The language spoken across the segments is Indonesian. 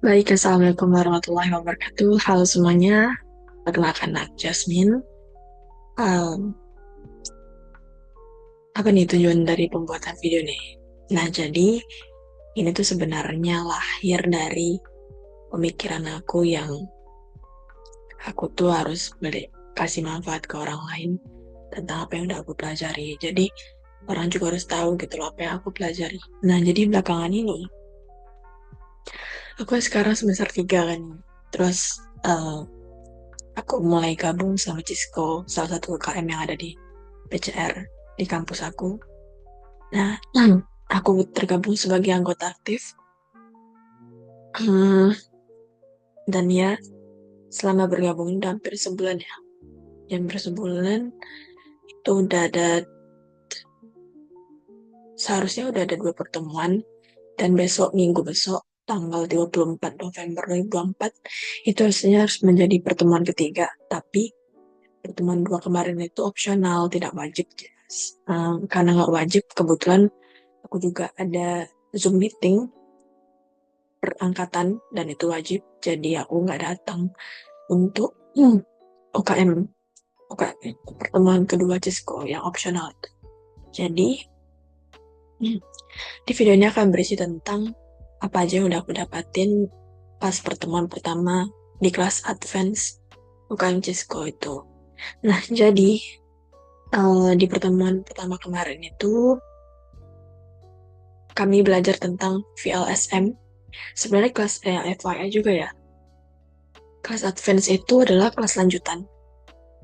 Baik, Assalamualaikum warahmatullahi wabarakatuh. Halo semuanya, perkenalkan aku Jasmine. Um, apa nih tujuan dari pembuatan video nih? Nah, jadi ini tuh sebenarnya lahir dari pemikiran aku yang aku tuh harus kasih manfaat ke orang lain tentang apa yang udah aku pelajari. Jadi orang juga harus tahu gitu loh apa yang aku pelajari. Nah, jadi belakangan ini aku sekarang semester 3 kan. Terus aku mulai gabung sama Cisco, salah satu UKM yang ada di PCR di kampus aku. Nah, aku tergabung sebagai anggota aktif. Hmm, dan ya, selama bergabung ini udah hampir sebulan ya. Hampir sebulan itu udah ada, seharusnya udah ada 2 pertemuan. Dan besok, minggu besok, tanggal 24 November 2024, itu harus menjadi pertemuan ketiga. Tapi pertemuan 2 kemarin itu opsional, tidak wajib. Karena nggak wajib, kebetulan aku juga ada Zoom meeting perangkatan dan itu wajib, jadi aku nggak datang untuk UKM UKM pertemuan kedua Cisco yang opsional itu. Jadi hmm, di video ini akan berisi tentang apa aja yang udah aku dapatin pas pertemuan pertama di kelas advance UKM Cisco itu. Nah, jadi di pertemuan pertama kemarin itu kami belajar tentang VLSM. Sebenarnya kelas FYI juga ya. Kelas advance itu adalah kelas lanjutan,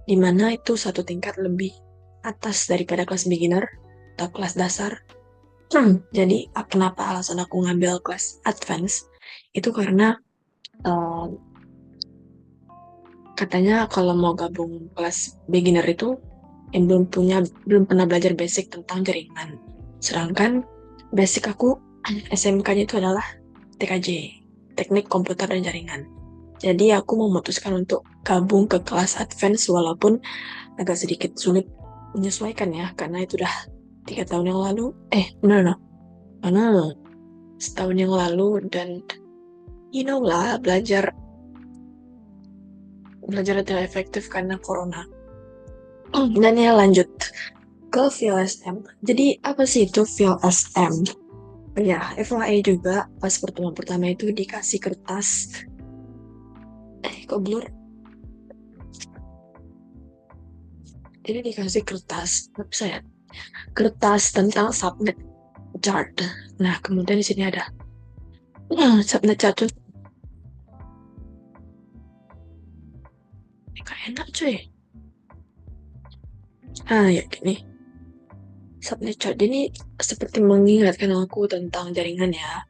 di mana itu satu tingkat lebih atas daripada kelas beginner atau kelas dasar. Jadi kenapa alasan aku ngambil kelas advance itu karena eh, katanya kalau mau gabung kelas beginner itu yang belum pernah belajar basic tentang jaringan. Sedangkan basic aku SMK-nya itu adalah TKJ, Teknik Komputer dan Jaringan. Jadi aku memutuskan untuk gabung ke kelas advance walaupun agak sedikit sulit menyesuaikan ya, karena itu udah 3 tahun yang lalu. No, no, no, no, setahun yang lalu dan lah belajar belajar tidak efektif karena corona. Dan ya lanjut ke VLSM. Jadi apa sih itu VLSM? Ya, FYI juga pas pertemuan pertama itu dikasih kertas. Kok blur? Jadi dikasih kertas, apa saya? Kertas tentang subnet chart. Nah, kemudian di sini ada subnet chart tuh kayak enak cuy. Ya gini. Subnet chart ini seperti mengingatkan aku tentang jaringan ya.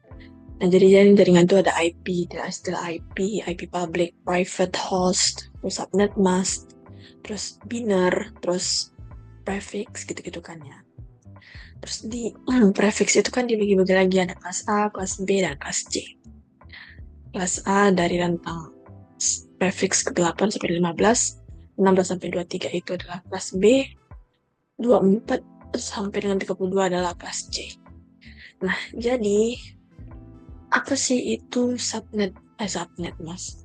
Nah, jadi jaringan itu ada IP, istilah IP public, private host, terus subnet mask, terus binary, terus prefix gitu-gitu kan ya. Terus di prefix itu kan dibagi-bagi lagi ada kelas A, kelas B, dan kelas C. Kelas A dari rentang prefix ke-8 sampai 15, 16 sampai 23 itu adalah kelas B, 24 sampai dengan 32 adalah kelas C. Nah, jadi apa sih itu subnet mas?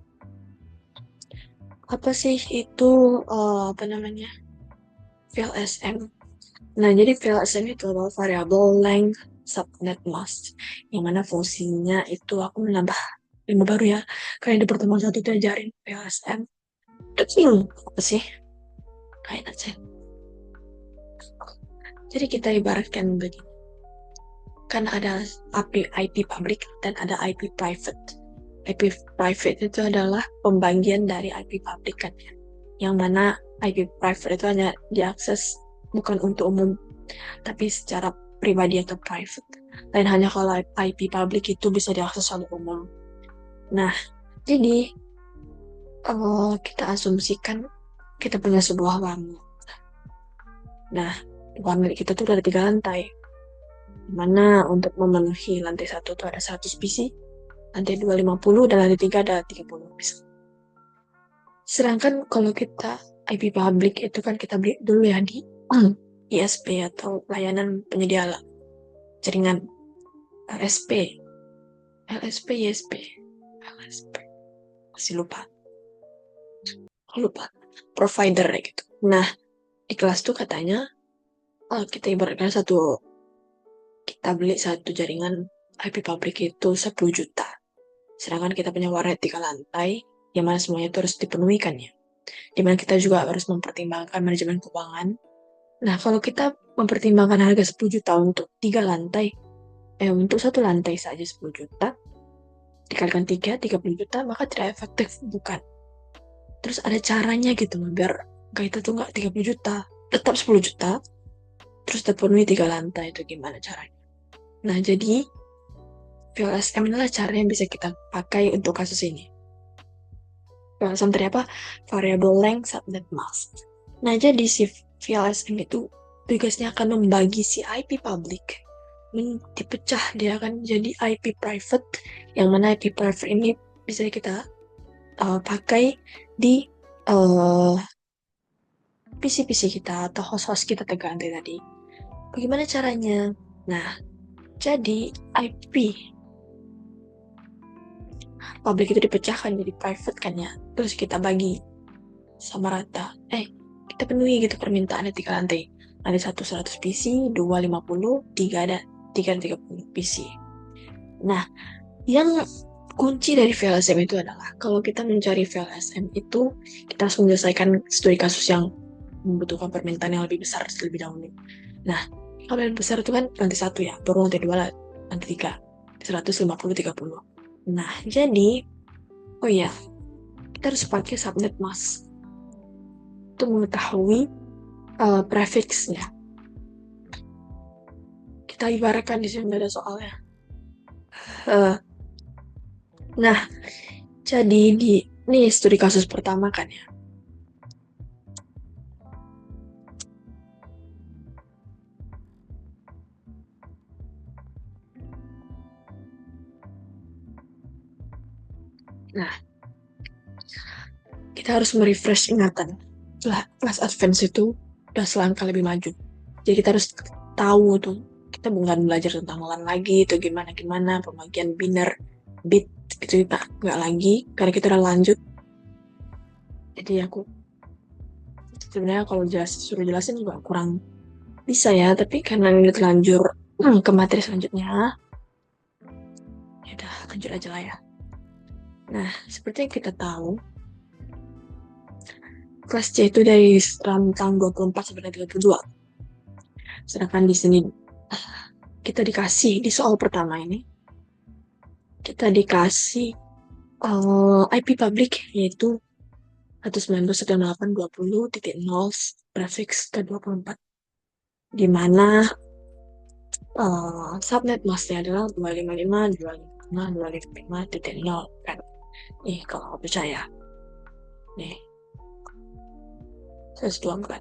Apa sih itu apa namanya VLSM? Nah, jadi VLSM itu adalah variable length subnet mask, yang mana fungsinya itu aku menambah ilmu baru ya. Kayak di pertemuan satu itu ajarin VLSM. Terus apa sih? Kayak aja. Jadi kita ibaratkan begini. Kan ada IP public dan ada IP private. IP private itu adalah pembagian dari IP public kan ya. Yang mana IP private itu hanya diakses bukan untuk umum, tapi secara pribadi atau private. Lain hanya kalau IP public itu bisa diakses oleh umum. Nah, jadi kita asumsikan kita punya sebuah warna. Nah, warna kita tuh ada 3 lantai. Dimana untuk memenuhi lantai 1 itu ada 100 PC, lantai 2 50, dan lantai 3 ada 30 PC. Sedangkan kalau kita IP public itu kan kita beli dulu ya di ISP atau layanan penyedia jaringan LSP, LSP, ISP. Masih lupa provider gitu. Nah, di kelas tuh katanya kita ibaratkan kita beli satu jaringan IP pabrik itu 10 juta. Sedangkan kita punya warnet 3 lantai, yang mana semuanya itu harus dipenuhi kan ya. Dimana kita juga harus mempertimbangkan manajemen keuangan. Nah, kalau kita mempertimbangkan harga 10 juta untuk 3 lantai, untuk satu lantai saja 10 juta, dikalikan 3, 30 juta, maka tidak efektif, bukan? Terus ada caranya gitu, biar kita tuh nggak 30 juta, tetap 10 juta, terus terpenuhi 3 lantai, itu gimana caranya? Nah, jadi VLSM inilah cara yang bisa kita pakai untuk kasus ini. VLSM tadi apa? Variable Length Subnet Mask. Nah, jadi si VLSM itu tugasnya akan membagi si IP public, dipecah, dia akan jadi IP private, yang mana IP private ini bisa kita pakai di PC-PC kita atau host-host kita terganti tadi. Bagaimana caranya? Nah, jadi IP public itu dipecahkan jadi private kan ya, terus kita bagi sama rata. Kita penuhi gitu permintaannya 3 lantai. Ada 100 PC, 2 50, 3 ada 30 PC. Nah, yang kunci dari VLSM itu adalah kalau kita mencari VLSM itu kita harus menyelesaikan studi kasus yang membutuhkan permintaan yang lebih besar terlebih dahulu. Nah, kalau yang besar itu kan lantai 1 ya, baru lantai 2, lantai 3, 150, 30. Nah, jadi kita harus pakai subnet mask untuk mengetahui prefixnya. Kita ibaratkan di sini ada soalnya. Nah, jadi ini studi kasus pertama kan ya. Nah, kita harus merefresh ingatan. Setelah kelas advance itu udah selangkah lebih maju. Jadi kita harus tahu tuh, kita bukan belajar tentang LAN lagi, itu gimana pembagian biner, bit, itu kita nggak lagi, karena kita udah lanjut. Jadi aku sebenarnya kalau suruh jelasin juga kurang bisa ya, tapi karena ini terlanjur ke materi selanjutnya, ya udah lanjut aja lah ya. Nah, seperti yang kita tahu, kelas C itu dari rentang 24 sampai 32. Sedangkan di sini kita dikasih di soal pertama ini, kita dikasih IP public yaitu 192.168.20.0 prefix ke 24, di mana subnet masknya adalah 255.255.255.0 kan. Nih kalau percaya, nih 124.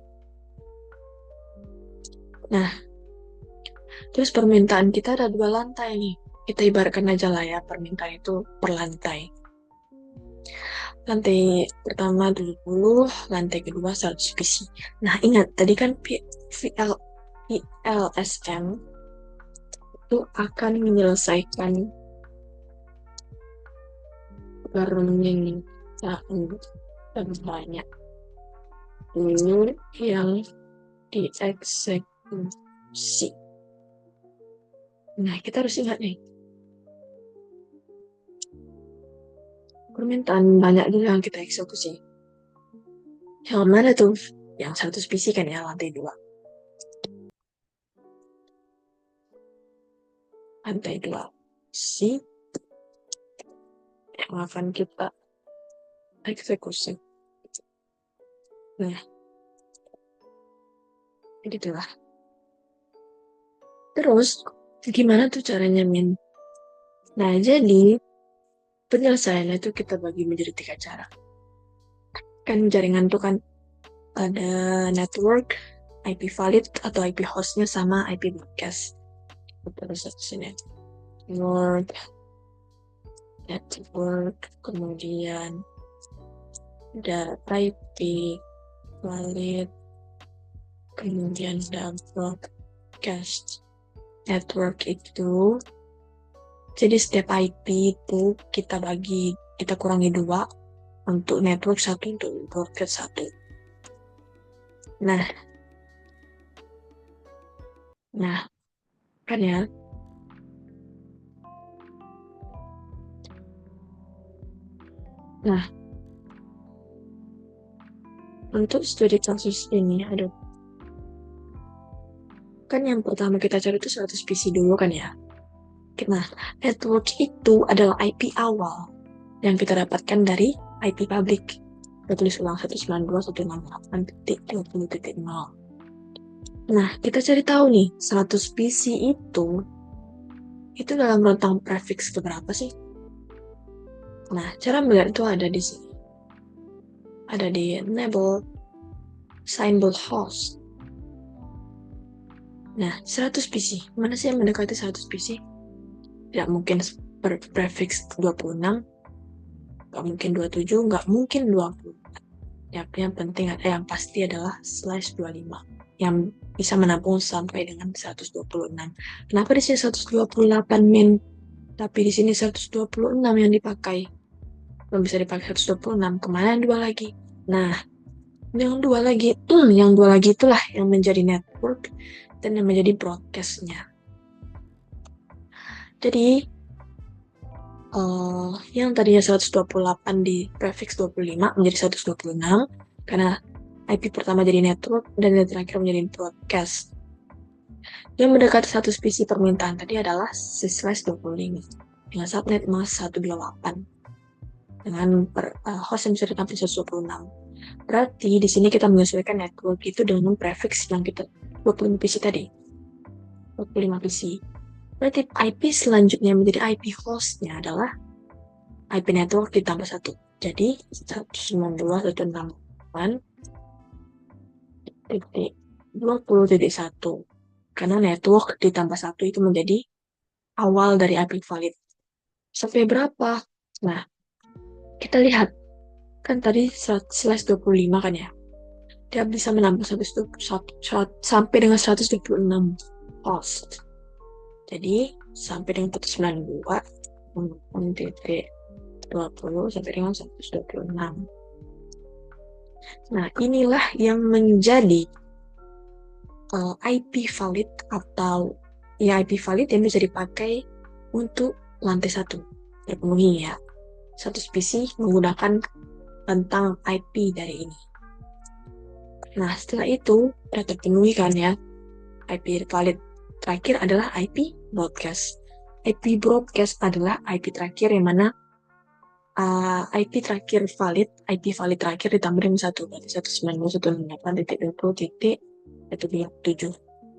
Nah, terus permintaan kita ada 2 lantai nih. Kita ibaratkan aja lah ya, permintaan itu per lantai. Lantai pertama 70, lantai kedua 100 PC. Nah, ingat tadi kan VLSM itu akan menyelesaikan permintaan banyak dulu yang dieksekusi. Nah, kita harus ingat nih, permintaan banyak dulu yang kita eksekusi. Yang mana tuh? Yang 100 PC kan ya, lantai 2. Lantai 2 PC yang akan kita eksekusi. Nah, gitulah. Terus, gimana tuh caranya, Min? Nah, jadi penyelesaiannya itu kita bagi menjadi 3 cara. Kan jaringan tuh kan ada network, IP valid atau IP hostnya sama IP broadcast. Terus sini network, kemudian ada IP valid, kemudian ada broadcast. Network itu, jadi setiap IP itu kita bagi kita kurangi 2 untuk network 1, untuk broadcast 1. Nah, kan ya. Nah, untuk studi kasus ini, kan yang pertama kita cari itu 100 PC dulu kan ya. Nah, network itu adalah IP awal yang kita dapatkan dari IP public. Kita tulis ulang 192.168.20.0. Nah, kita cari tahu nih, 100 PC itu dalam rentang prefix keberapa sih? Nah, cara melihat itu ada di sini. Ada di enable signable host. Nah, 100 PC. Mana sih yang mendekati 100 PC? Tidak mungkin prefix 26, nggak mungkin 27, nggak mungkin 20. Yang penting ada yang pasti adalah /25 yang bisa menampung sampai dengan 126. Kenapa di sini 128 min? Tapi di sini 126 yang dipakai. Belum bisa dipakai 126. Kemana yang 2 lagi? Nah, yang 2 lagi, yang 2 lagi itulah yang menjadi network dan yang menjadi broadcast-nya. Jadi, yang tadinya 128 di prefix 25 menjadi 126 karena IP pertama jadi network dan yang terakhir menjadi broadcast. Yang mendekati 100 PC permintaan tadi adalah /25 dengan subnet mas 128 dengan host yang bisa ditampil 126. Berarti di sini kita menyesuaikan network itu dengan prefix yang kita 25 PC tadi. 25 PC. Berarti IP selanjutnya menjadi IP hostnya adalah IP network ditambah 1. Jadi 192.168.20.1. Karena network ditambah 1 itu menjadi awal dari IP valid. Sampai berapa? Nah, kita lihat. Kan tadi /25 kan ya. Dia bisa menambah sampai dengan 126 host. Jadi, sampai dengan 192.20 sampai dengan 126. Nah, inilah yang menjadi IP valid atau ya IP valid yang bisa dipakai untuk lantai 1. Terpenuhi ya. 100 PC menggunakan tentang IP dari ini. Nah, setelah itu sudah terpenuhi kan ya. IP valid terakhir adalah IP broadcast. IP broadcast adalah IP terakhir yang mana IP terakhir valid, IP valid terakhir ditambah dengan 1, berarti 192.168.1.127.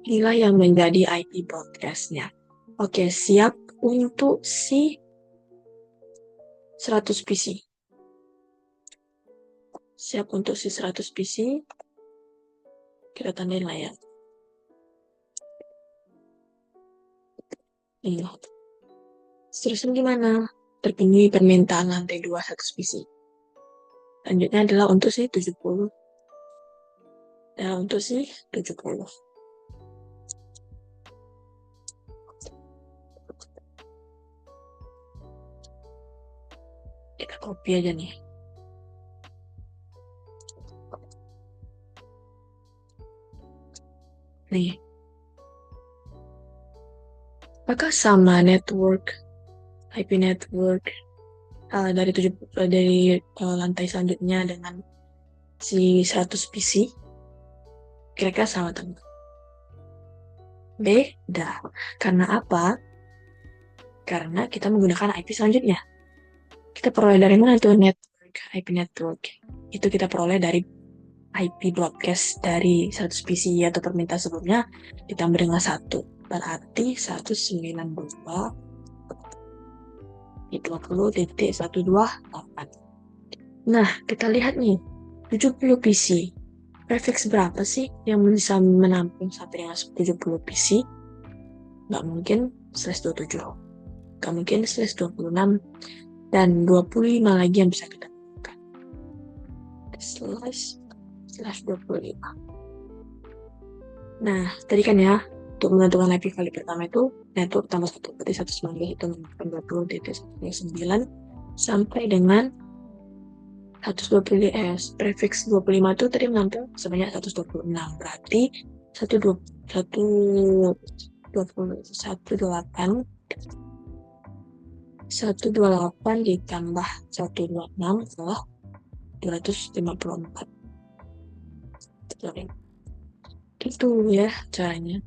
Inilah yang menjadi IP broadcast-nya. Oke, siap untuk si 100 PC. Siap untuk si 100 PC. Kita tandain lah ya. Iya. Seterusnya gimana? Terpenuhi permintaan lantai 2 100 PC. Selanjutnya adalah untuk si 70. Dan untuk si 70. Kita copy aja nih. Nih. Apakah sama network, IP network dari lantai selanjutnya dengan si 100 PC? Kira-kira sama teman? Beda. Karena apa? Karena kita menggunakan IP selanjutnya. Kita peroleh dari mana tuh network, IP network? Itu kita peroleh dari IP broadcast dari 100 PC atau permintaan sebelumnya ditambah dengan 1. Berarti 192 20.128. Nah, kita lihat nih, 70 PC. Prefix berapa sih yang bisa menampung sampai dengan 70 PC? Nggak mungkin /27. Nggak mungkin /26. Dan 25 lagi yang bisa kita temukan. /25. Nah, tadi kan ya, untuk menentukan IP valid pertama itu network tambah 1, berarti 192 itu menentukan 20.129 sampai dengan 120 prefix 25 itu tadi menampil sebanyak 126. Berarti 128 ditambah 126 adalah 254. Itu ya caranya.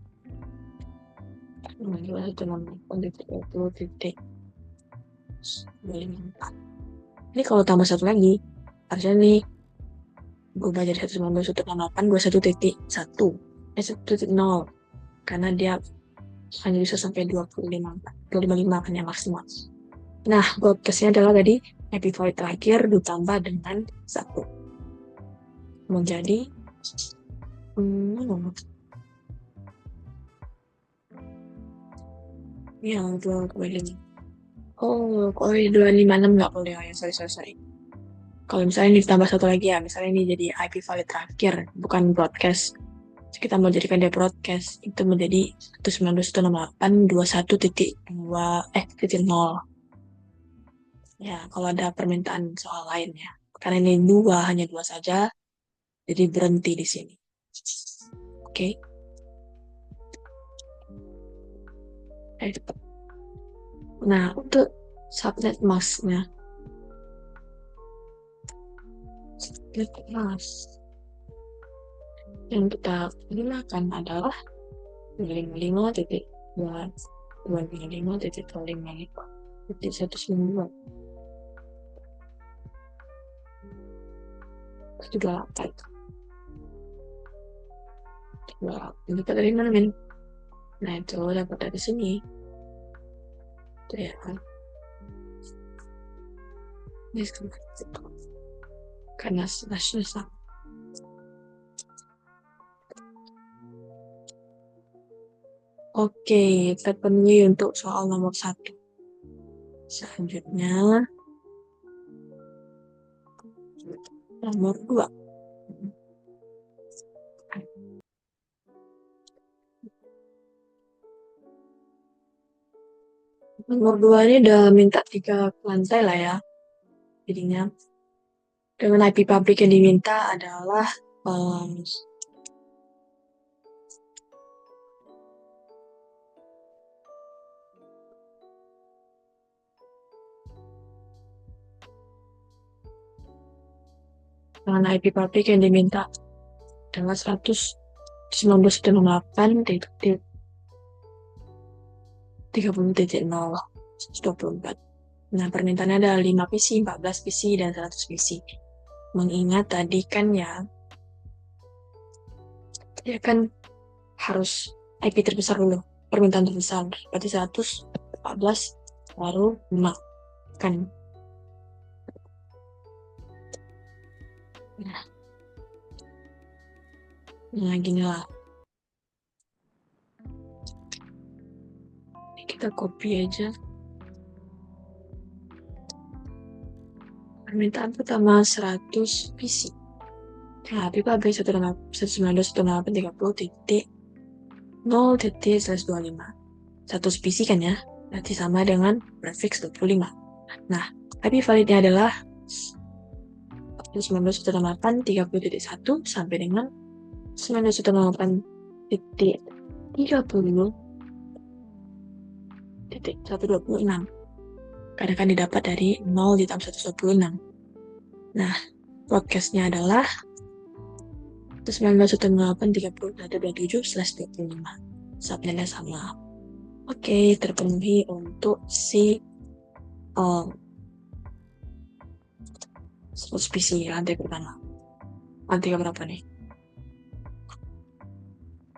254. Ini kalau tambah satu lagi, harusnya nih berubah jadi 192.168 1.0 karena dia hanya bisa sampai 255 kan yang maksimal. Nah, broadcastnya adalah tadi episode terakhir ditambah dengan 1 menjadi yang 2,5. Oh, kalau 256 nggak boleh ya, sorry. Kalau misalnya ini ditambah satu lagi ya, misalnya ini jadi IP valid terakhir, bukan broadcast. Jadi kita mau jadikan dia broadcast, itu menjadi 192.168.2.0. Ya, kalau ada permintaan soal lain ya. Karena ini hanya dua saja, jadi berhenti di sini. Oke. Nah, untuk subnet mask-nya. Subnet mask yang kita gunakan adalah 255.255.255.192. Itu 28. Ini dapat dari mana, men? Nah, itu dapat dari sini. Itu ya kan. Ini karena susah. Oke, terpenuhi untuk soal nomor 1. Selanjutnya, nomor 2. Nomor 2 ini udah minta 3 lantai lah ya. Jadinya, dengan IP pabrik yang diminta adalah dengan IP pabrik yang diminta adalah 119.30.0 Nah, permintaannya ada 5 PC, 14 PC, dan 100 PC. Mengingat tadi kan ya kan harus IP terbesar dulu, permintaan terbesar. Berarti 114 baru 5 kan. Nah, gini lah. Kita copy aja. Permintaan pertama 100 PC. Nah, pipa B191.30.0./25. 100 PC kan ya? Berarti sama dengan prefix 25. Nah, IP validnya adalah 191.30.1 sampai dengan 191.30.126. Karena kan didapat dari 0 ditambah 126. Nah, broadcastnya adalah 191.30.127/25. Subnetnya sama. Oke, terpenuhi untuk si 100 PC lantai pertama. Lantai berapa nih?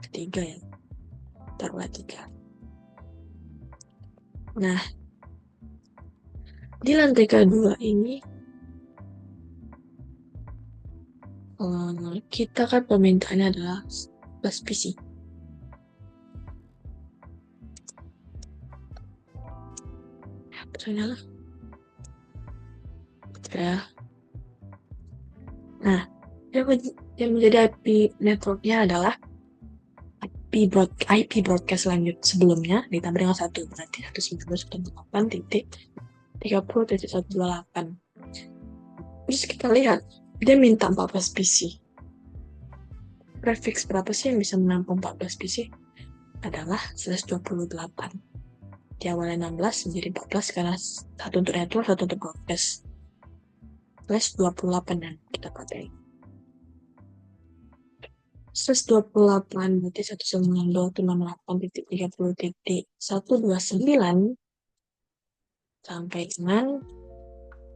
Ketiga ya. Taruhlah 3. Nah, di lantai kedua ini kita kan permintaannya adalah 11 PC. Betulnya lah. Ya. Nah, yang menjadi IP networknya adalah IP broadcast lanjut sebelumnya ditambah dengan 1, berarti 192.168 30.128. Terus kita lihat, dia minta 14 PC. Prefix berapa sih yang bisa menampung 14 PC? Adalah 128. Di awalnya 16 menjadi 14 karena satu untuk network, satu untuk broadcast. 28 yang kita pakai. 128 berarti 192.168.30.129 sampai dengan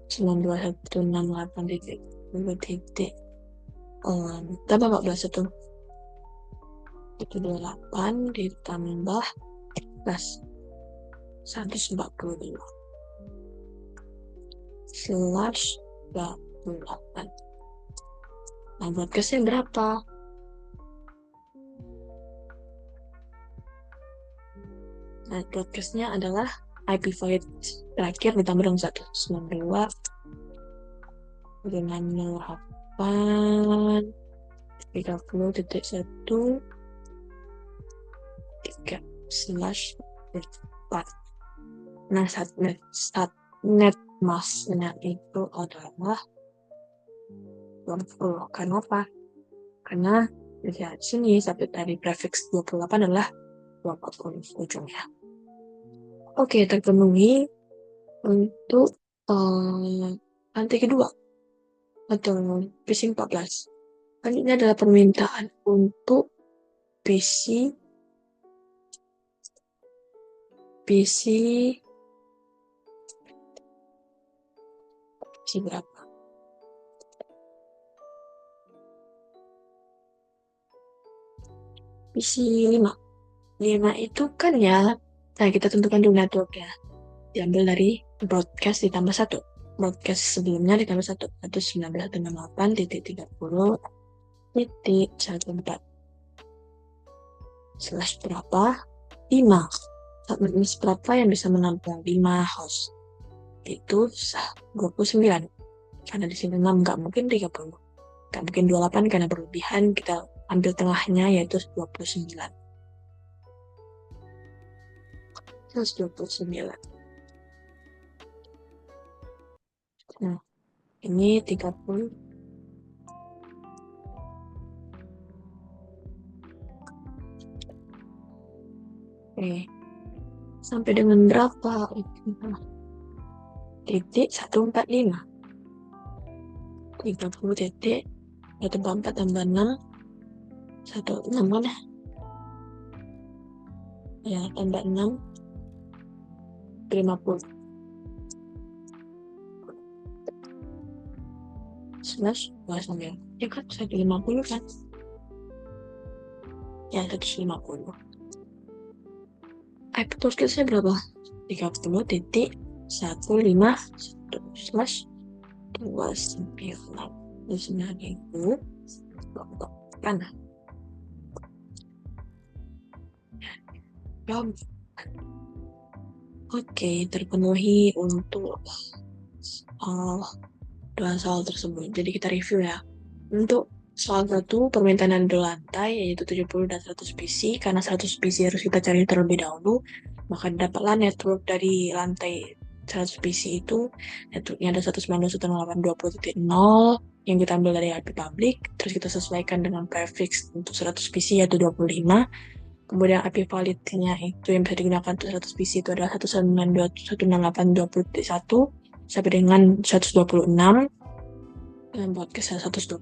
92168.30. Tambah 14 itu 28 ditambah plus 145 slash 28. Nah, broadcastnya berapa? Nah, broadcastnya adalah IP void terakhir ditambah dengan 192 dengan 08 30.1 3 slash 4. Nah, net massnya itu adalah 20. Karena apa? Karena lihat sini sampai dari prefix 28 adalah 20 ujungnya. Oke, terpenuhi untuk lantai kedua atau PC 14. Selanjutnya adalah permintaan untuk PC berapa? PC 5. 5 itu kan ya, nah kita tentukan dulu networknya. Diambil dari broadcast ditambah 1. Broadcast sebelumnya ditambah 1. 119.168.30.14. Slash berapa? 5. Subnet berapa yang bisa menampung 5 host? Itu 29. Karena di sini 6 nggak mungkin 30. Nggak mungkin 28 karena berlebihan. Kita ambil tengahnya yaitu 29. 129. Nah, ini 30. Oke. Sampai dengan berapa? Titik 145. 30 titik 144 tambah 6 16 mana? Ya, tambah 6 50 slash 29. Ya kan 150 kan? Ya 150. IP broadcastnya berapa? 30 titik 151 slash 29.000 kan? Oke, terpenuhi untuk dua soal tersebut. Jadi kita review ya. Untuk soal 1, permintaan dari lantai yaitu 70 dan 100 PC. Karena 100 PC harus kita cari terlebih dahulu, maka dapatlah network dari lantai 100 PC itu. Networknya ada 192.168.20.0 yang kita ambil dari IP public. Terus kita sesuaikan dengan prefix untuk 100 PC yaitu 25. Kemudian IP validnya itu yang bisa digunakan untuk 100 PC itu adalah 192.168.20.1 sampai dengan 126. Dan broadcast 127.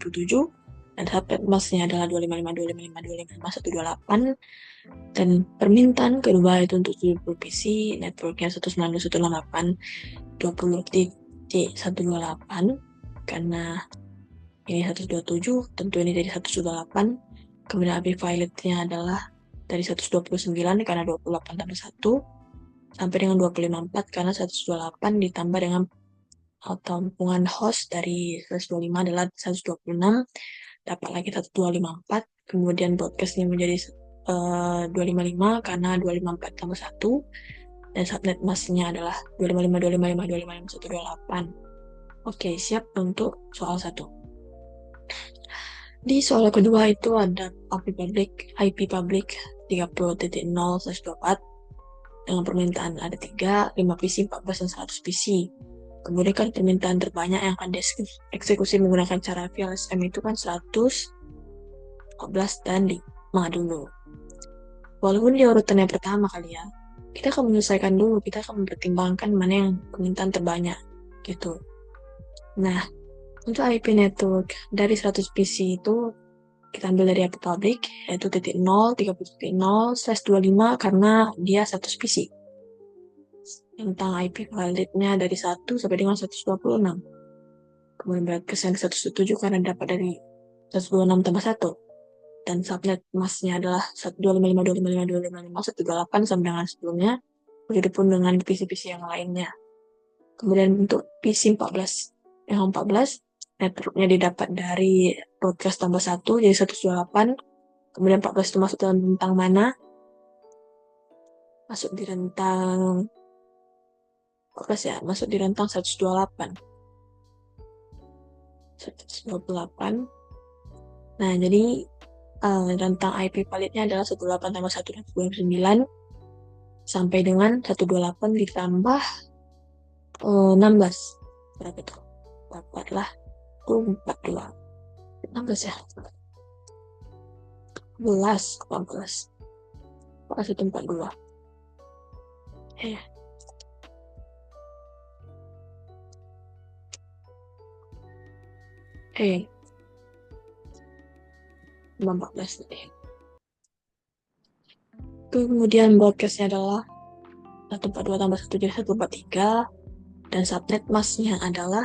Dan subnet masknya adalah 255.255.255.128. Dan permintaan kedua itu untuk 70 PC, networknya 192.168.20.128. Karena ini 127, tentu ini dari 128. Kemudian IP validnya adalah dari 129 karena 28 tambah 1 sampai dengan 254 karena 128 ditambah dengan tampungan host dari 125 adalah 126, dapat lagi 1254, kemudian broadcastnya menjadi 255 karena 254 tambah 1, dan subnet masknya adalah 255.255.255.128. Oke, siap untuk soal 1. Di soal kedua itu ada IP public 30.0/24 dengan permintaan ada 3, 5 PC, 14, dan 100 PC. Kemudian kan permintaan terbanyak yang akan dieksekusi menggunakan cara VLSM itu kan 100, 14, dan 5 dulu. Walaupun di urutan yang pertama kali ya, kita akan menyelesaikan dulu, kita akan mempertimbangkan mana yang permintaan terbanyak gitu. Nah, untuk IP network dari 100 PC itu kita ambil dari IP public, yaitu 0, 30.0/25 karena dia 100 PC. Tentang IP validnya dari 1 sampai dengan 126. Kemudian broadcast yang 107 karena dapat dari 126 tambah 1. Dan subnet masnya adalah 125.5.255.255.128 sampai dengan sebelumnya, begitupun dengan PC-PC yang lainnya. Kemudian untuk PC 14, yang 14 networknya didapat dari broadcast tambah 1 jadi 128. Kemudian 14 itu masuk dalam rentang mana? Masuk di rentang 14 ya, masuk di rentang 128. 128. Nah, jadi rentang IP validnya adalah 18 tambah 1 dan 29 sampai dengan 128 ditambah 16. Berapa itu? Dapatlah 42. 16 ya? 11, 14. 42. Ya. Eh. 14 nih. Kemudian broadcastnya adalah 142 tambah 1 jadi 143. Dan subnet masknya adalah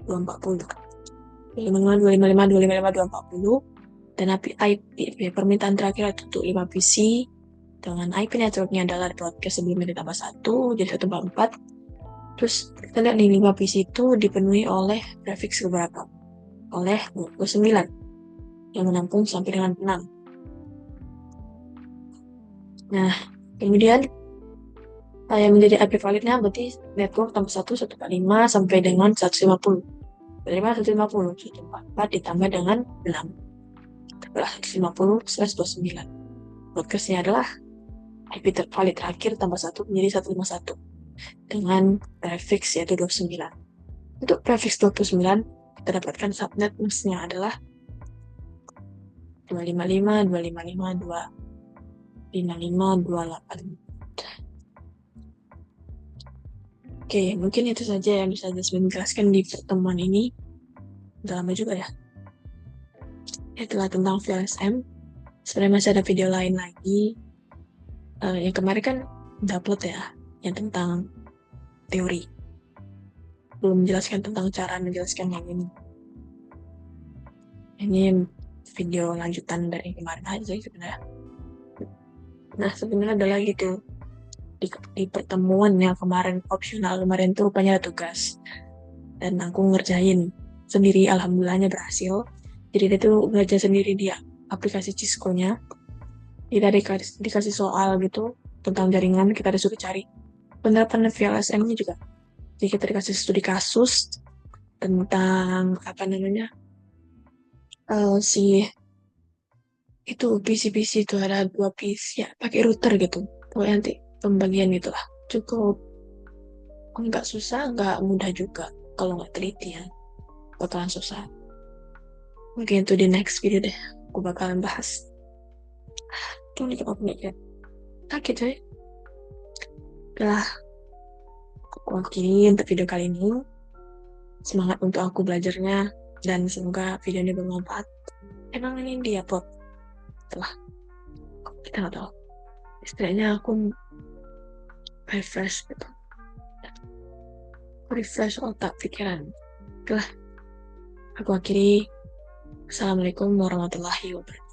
240. 255, 255, 240. Dan IP permintaan terakhir itu untuk 5 PC dengan IP networknya adalah broadcast sebelumnya ditambah 1 jadi 144. Terus kita lihat nih 5 PC itu dipenuhi oleh prefix keberapa? Oleh 29 yang menampung sampai dengan 6. Nah, kemudian yang menjadi IP validnya berarti network tambah 1, 145 sampai dengan 150. 150, 144 ditambah dengan 6. Itulah 150/29. Broadcastnya adalah IP valid terakhir tambah 1 menjadi 151 dengan prefix yaitu 29. Untuk prefix 29 kita dapatkan subnet masknya adalah 255, 255, 255, 28. Oke, mungkin itu saja yang bisa Jasmine jelaskan di pertemuan ini. Udah lama juga ya. Itulah tentang VLSM. Sebenarnya masih ada video lain lagi. Yang kemarin kan udah upload ya, yang tentang teori. Belum menjelaskan tentang cara menjelaskan yang ini. Ini video lanjutan dari kemarin aja sebenarnya. Nah, sebenarnya ada lagi tuh di pertemuan yang kemarin opsional kemarin tuh rupanya ada tugas dan aku ngerjain sendiri, alhamdulillahnya berhasil. Jadi dia tuh ngerjain sendiri dia aplikasi Cisco-nya. Kita dikasih soal gitu tentang jaringan, kita disuruh cari penerapan VLSM-nya juga. Jadi kita dikasih studi kasus tentang apa namanya si itu PC itu ada 2 PC ya pakai router gitu. Pokoknya nanti pembagian gitulah. Cukup nggak susah, nggak mudah juga. Kalau nggak teliti ya, bakalan susah. Mungkin itu di next video deh. Aku bakalan bahas. Tuh nih kalau punya sakit coy. Udah, aku akhiri untuk video kali ini. Semangat untuk aku belajarnya dan semoga video ini bermanfaat. Emang ini dia upload setelah kita nggak tahu. Istilahnya aku refresh gitu. Refresh otak pikiran. Oke lah, aku akhiri. Assalamualaikum warahmatullahi wabarakatuh.